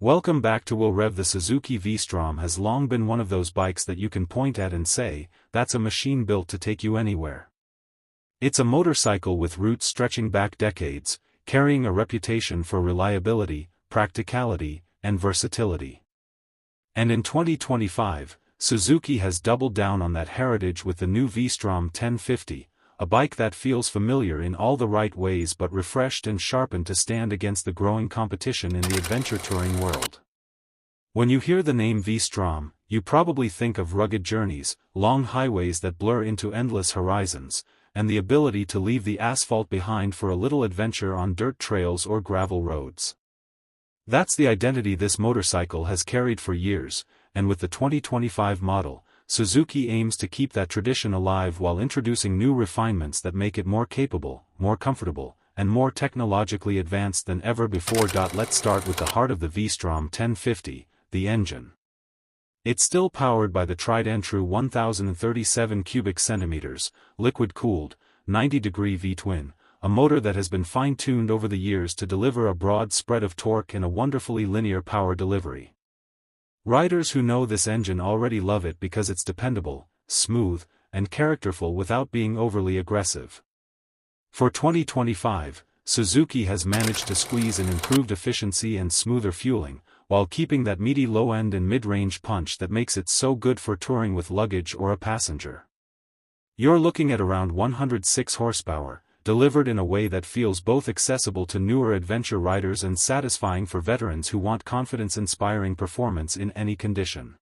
Welcome back to Will Rev. The Suzuki V-Strom has long been one of those bikes that you can point at and say, that's a machine built to take you anywhere. It's a motorcycle with roots stretching back decades, carrying a reputation for reliability, practicality, and versatility. And in 2025, Suzuki has doubled down on that heritage with the new V-Strom 1050, a bike that feels familiar in all the right ways but refreshed and sharpened to stand against the growing competition in the adventure touring world. When you hear the name V-Strom, you probably think of rugged journeys, long highways that blur into endless horizons, and the ability to leave the asphalt behind for a little adventure on dirt trails or gravel roads. That's the identity this motorcycle has carried for years, and with the 2025 model, Suzuki aims to keep that tradition alive while introducing new refinements that make it more capable, more comfortable, and more technologically advanced than ever before. Let's start with the heart of the V-Strom 1050, the engine. It's still powered by the tried and true 1037 cubic centimeters, liquid-cooled, 90-degree V-twin, a motor that has been fine-tuned over the years to deliver a broad spread of torque and a wonderfully linear power delivery. Riders who know this engine already love it because it's dependable, smooth, and characterful without being overly aggressive. For 2025, Suzuki has managed to squeeze in improved efficiency and smoother fueling, while keeping that meaty low-end and mid-range punch that makes it so good for touring with luggage or a passenger. You're looking at around 106 horsepower, delivered in a way that feels both accessible to newer adventure riders and satisfying for veterans who want confidence-inspiring performance in any condition.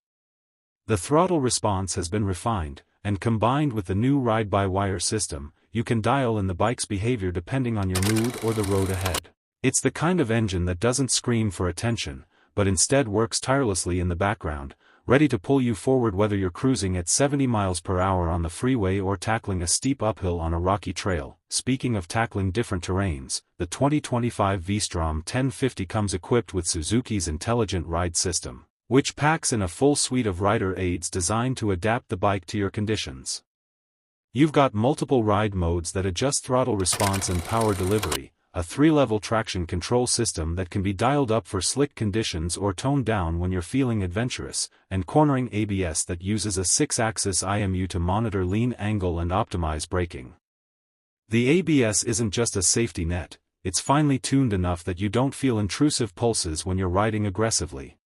The throttle response has been refined, and combined with the new ride-by-wire system, you can dial in the bike's behavior depending on your mood or the road ahead. It's the kind of engine that doesn't scream for attention, but instead works tirelessly in the background, ready to pull you forward whether you're cruising at 70 miles per hour on the freeway or tackling a steep uphill on a rocky trail. Speaking of tackling different terrains, the 2025 V-Strom 1050 comes equipped with Suzuki's Intelligent Ride System, which packs in a full suite of rider aids designed to adapt the bike to your conditions. You've got multiple ride modes that adjust throttle response and power delivery, a 3-level traction control system that can be dialed up for slick conditions or toned down when you're feeling adventurous, and cornering ABS that uses a 6-axis IMU to monitor lean angle and optimize braking. The ABS isn't just a safety net, it's finely tuned enough that you don't feel intrusive pulses when you're riding aggressively.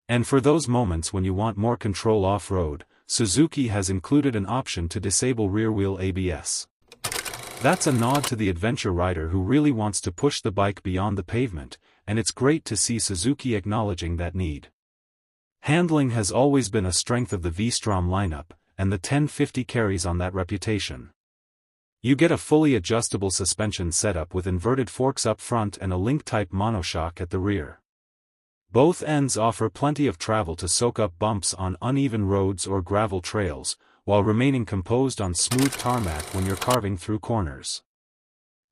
And for those moments when you want more control off-road, Suzuki has included an option to disable rear-wheel ABS. That's a nod to the adventure rider who really wants to push the bike beyond the pavement, and it's great to see Suzuki acknowledging that need. Handling has always been a strength of the V-Strom lineup, and the 1050 carries on that reputation. You get a fully adjustable suspension setup with inverted forks up front and a link-type monoshock at the rear. Both ends offer plenty of travel to soak up bumps on uneven roads or gravel trails, while remaining composed on smooth tarmac when you're carving through corners.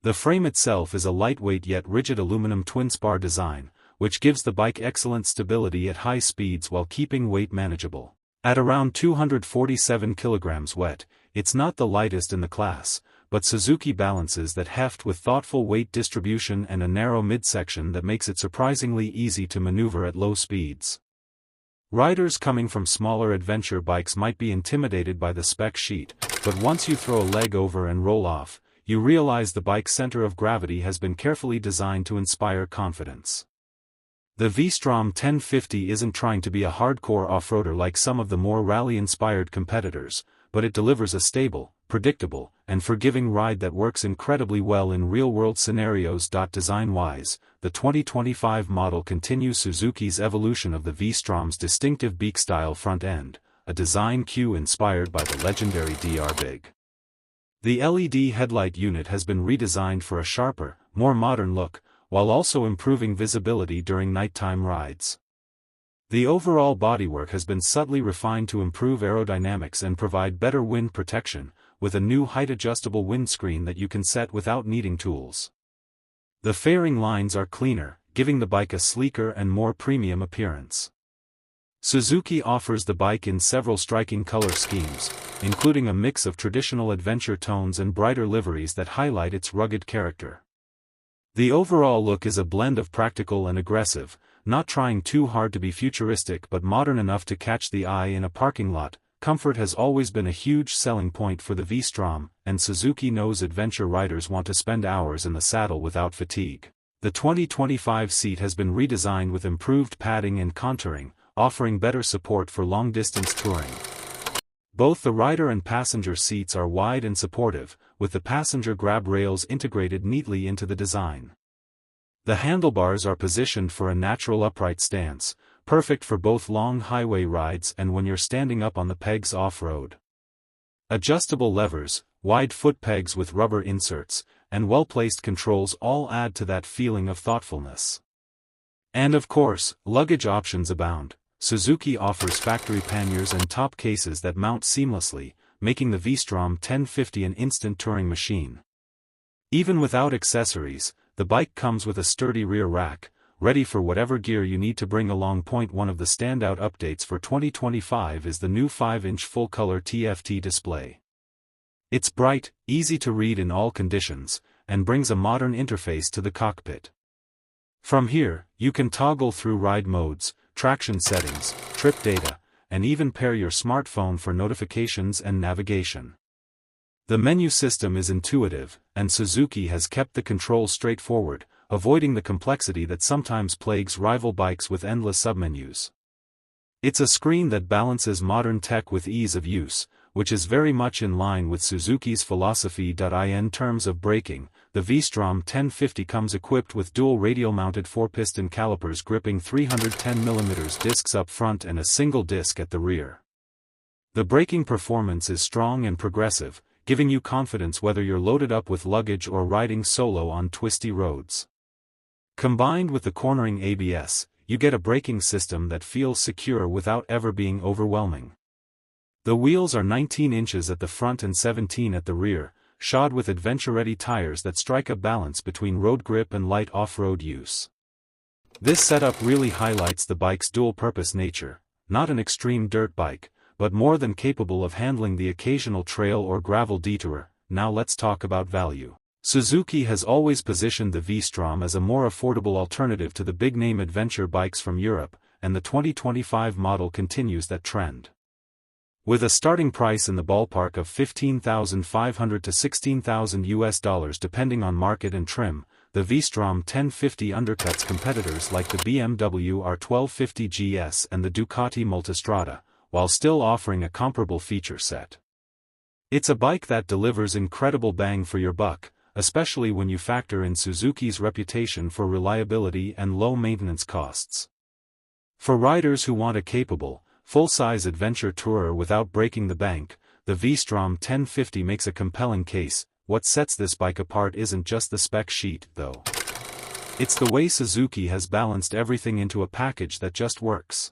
The frame itself is a lightweight yet rigid aluminum twin-spar design, which gives the bike excellent stability at high speeds while keeping weight manageable. At around 247 kilograms wet, it's not the lightest in the class, but Suzuki balances that heft with thoughtful weight distribution and a narrow midsection that makes it surprisingly easy to maneuver at low speeds. Riders coming from smaller adventure bikes might be intimidated by the spec sheet, but once you throw a leg over and roll off, you realize the bike's center of gravity has been carefully designed to inspire confidence. The V-Strom 1050 isn't trying to be a hardcore off-roader like some of the more rally-inspired competitors, but it delivers a stable, predictable, and forgiving ride that works incredibly well in real-world scenarios. Design-wise, the 2025 model continues Suzuki's evolution of the V-Strom's distinctive beak-style front end, a design cue inspired by the legendary DR Big. The LED headlight unit has been redesigned for a sharper, more modern look, while also improving visibility during nighttime rides. The overall bodywork has been subtly refined to improve aerodynamics and provide better wind protection, with a new height-adjustable windscreen that you can set without needing tools. The fairing lines are cleaner, giving the bike a sleeker and more premium appearance. Suzuki offers the bike in several striking color schemes, including a mix of traditional adventure tones and brighter liveries that highlight its rugged character. The overall look is a blend of practical and aggressive, not trying too hard to be futuristic but modern enough to catch the eye in a parking lot. Comfort has always been a huge selling point for the V-Strom, and Suzuki knows adventure riders want to spend hours in the saddle without fatigue. The 2025 seat has been redesigned with improved padding and contouring, offering better support for long-distance touring. Both the rider and passenger seats are wide and supportive, with the passenger grab rails integrated neatly into the design. The handlebars are positioned for a natural upright stance, perfect for both long highway rides and when you're standing up on the pegs off-road. Adjustable levers, wide foot pegs with rubber inserts, and well-placed controls all add to that feeling of thoughtfulness. And of course, luggage options abound. Suzuki offers factory panniers and top cases that mount seamlessly, making the V-Strom 1050 an instant touring machine. Even without accessories, the bike comes with a sturdy rear rack, ready for whatever gear you need to bring along. One of the standout updates for 2025 is the new 5-inch full-color TFT display. It's bright, easy to read in all conditions, and brings a modern interface to the cockpit. From here, you can toggle through ride modes, traction settings, trip data, and even pair your smartphone for notifications and navigation. The menu system is intuitive, and Suzuki has kept the controls straightforward, avoiding the complexity that sometimes plagues rival bikes with endless submenus. It's a screen that balances modern tech with ease of use, which is very much in line with Suzuki's philosophy. In terms of braking, the V-Strom 1050 comes equipped with dual radial-mounted 4-piston calipers gripping 310mm discs up front and a single disc at the rear. The braking performance is strong and progressive, giving you confidence whether you're loaded up with luggage or riding solo on twisty roads. Combined with the cornering ABS, you get a braking system that feels secure without ever being overwhelming. The wheels are 19 inches at the front and 17 at the rear, shod with adventure-ready tires that strike a balance between road grip and light off-road use. This setup really highlights the bike's dual-purpose nature, not an extreme dirt bike, but more than capable of handling the occasional trail or gravel detour. Now let's talk about value. Suzuki has always positioned the V-Strom as a more affordable alternative to the big-name adventure bikes from Europe, and the 2025 model continues that trend. With a starting price in the ballpark of $15,500 to $16,000 depending on market and trim, the V-Strom 1050 undercuts competitors like the BMW R1250 GS and the Ducati Multistrada, while still offering a comparable feature set. It's a bike that delivers incredible bang for your buck, especially when you factor in Suzuki's reputation for reliability and low maintenance costs. For riders who want a capable, full-size adventure tourer without breaking the bank, the V-Strom 1050 makes a compelling case. What sets this bike apart isn't just the spec sheet, though. It's the way Suzuki has balanced everything into a package that just works.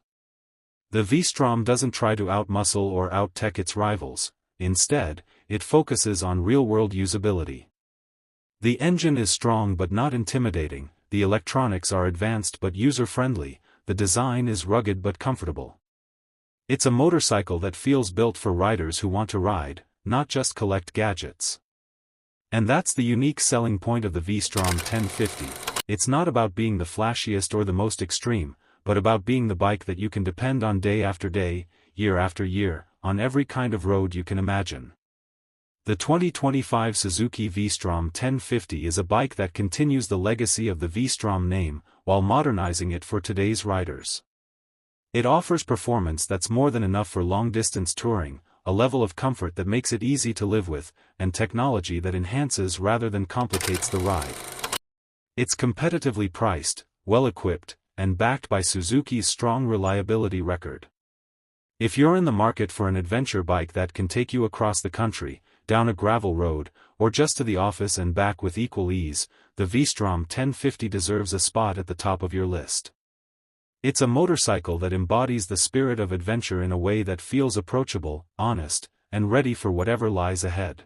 The V-Strom doesn't try to outmuscle or out-tech its rivals. Instead, it focuses on real-world usability. The engine is strong but not intimidating, the electronics are advanced but user-friendly, the design is rugged but comfortable. It's a motorcycle that feels built for riders who want to ride, not just collect gadgets. And that's the unique selling point of the V-Strom 1050. It's not about being the flashiest or the most extreme, but about being the bike that you can depend on day after day, year after year, on every kind of road you can imagine. The 2025 Suzuki V-Strom 1050 is a bike that continues the legacy of the V-Strom name, while modernizing it for today's riders. It offers performance that's more than enough for long-distance touring, a level of comfort that makes it easy to live with, and technology that enhances rather than complicates the ride. It's competitively priced, well-equipped, and backed by Suzuki's strong reliability record. If you're in the market for an adventure bike that can take you across the country, down a gravel road, or just to the office and back with equal ease, the V-Strom 1050 deserves a spot at the top of your list. It's a motorcycle that embodies the spirit of adventure in a way that feels approachable, honest, and ready for whatever lies ahead.